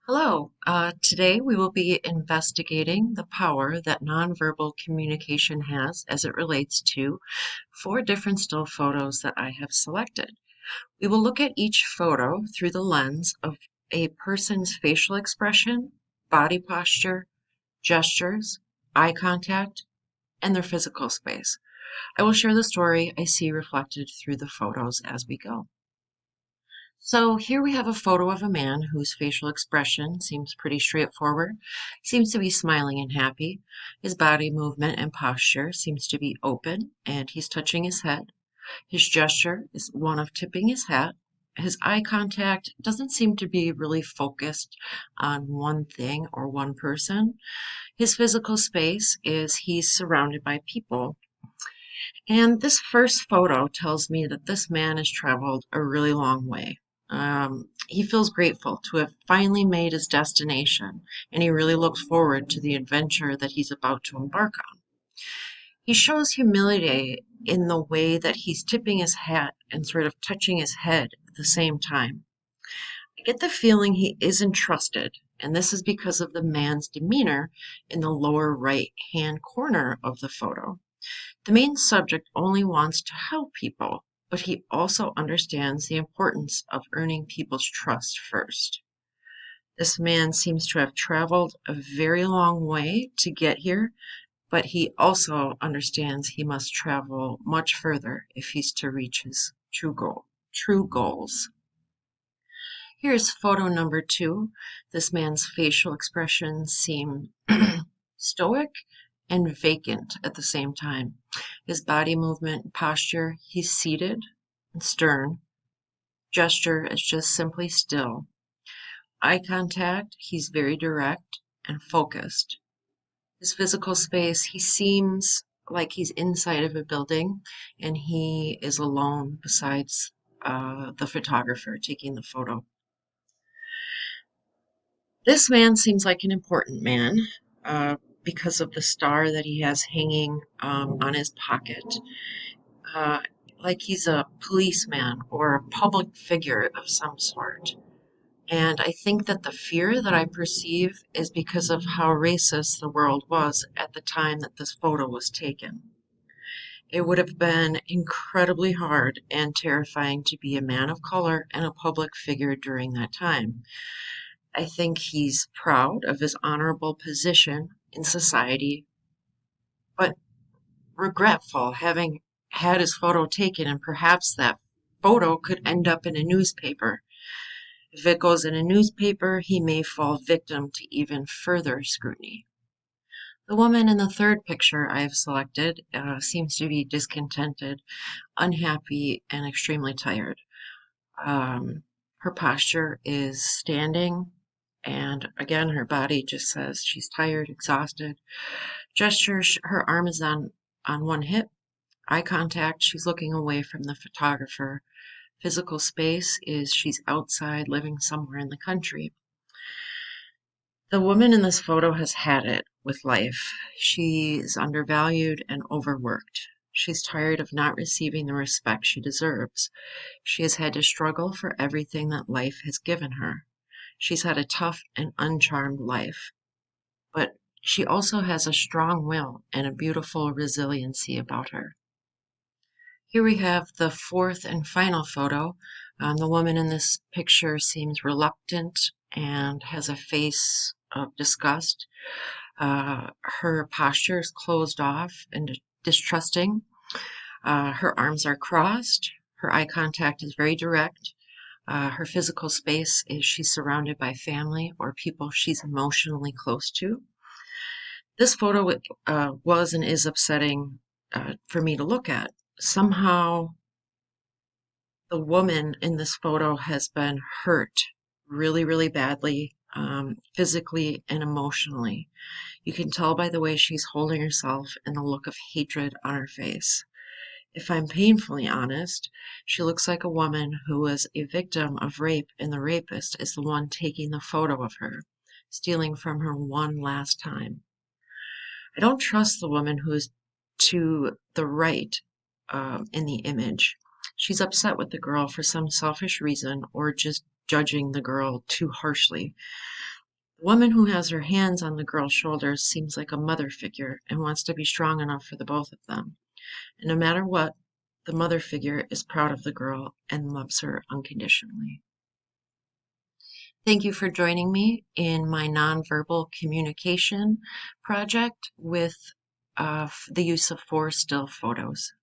Hello. Today we will be investigating the power that nonverbal communication has as it relates to four different still photos that I have selected. We will look at each photo through the lens of a person's facial expression, body posture, gestures, eye contact, and their physical space. I will share the story I see reflected through the photos as we go. So here we have a photo of a man whose facial expression seems pretty straightforward. He seems to be smiling and happy. His body movement and posture seems to be open, and he's touching his head. His gesture is one of tipping his hat. His eye contact doesn't seem to be really focused on one thing or one person. His physical space is he's surrounded by people. And this first photo tells me that this man has traveled a really long way. He feels grateful to have finally made his destination, and he really looks forward to the adventure that he's about to embark on. He shows humility in the way that he's tipping his hat and sort of touching his head at the same time. I get the feeling he isn't trusted, and this is because of the man's demeanor in the lower right hand corner of the photo. The main subject only wants to help people, but he also understands the importance of earning people's trust first. This man seems to have traveled a very long way to get here, but he also understands he must travel much further if he's to reach his true goals. Here's photo number 2. This man's facial expressions seem stoic and vacant at the same time. His body movement and posture, he's seated and stern. Gesture is just simply still. Eye contact, he's very direct and focused. His physical space, he seems like he's inside of a building and he is alone besides the photographer taking the photo. This man seems like an important man because of the star that he has hanging on his pocket. Uh, like he's a policeman or a public figure of some sort. And I think that the fear that I perceive is because of how racist the world was at the time that this photo was taken. It would have been incredibly hard and terrifying to be a man of color and a public figure during that time. I think he's proud of his honorable position in society, but regretful having had his photo taken, and perhaps that photo could end up in a newspaper. If it goes in a newspaper, he may fall victim to even further scrutiny. The woman in the third picture I have selected seems to be discontented, unhappy, and extremely tired. Her posture is standing, and again, her body just says she's tired, exhausted. Gesture, her arm is on one hip. Eye contact, she's looking away from the photographer. Physical space is she's outside living somewhere in the country. The woman in this photo has had it with life. She's undervalued and overworked. She's tired of not receiving the respect she deserves. She has had to struggle for everything that life has given her. She's had a tough and uncharmed life, but she also has a strong will and a beautiful resiliency about her. Here we have the fourth and final photo. The woman in this picture seems reluctant and has a face of disgust. Her posture is closed off and distrusting. Her arms are crossed. Her eye contact is very direct. Her physical space is she's surrounded by family or people she's emotionally close to. This photo was and is upsetting for me to look at. Somehow, the woman in this photo has been hurt really, really badly, physically and emotionally. You can tell by the way she's holding herself and the look of hatred on her face. If I'm painfully honest, she looks like a woman who was a victim of rape, and the rapist is the one taking the photo of her, stealing from her one last time. I don't trust the woman who is to the right in the image. She's upset with the girl for some selfish reason or just judging the girl too harshly. The woman who has her hands on the girl's shoulders seems like a mother figure and wants to be strong enough for the both of them. And no matter what, the mother figure is proud of the girl and loves her unconditionally. Thank you for joining me in my nonverbal communication project with the use of 4 still photos.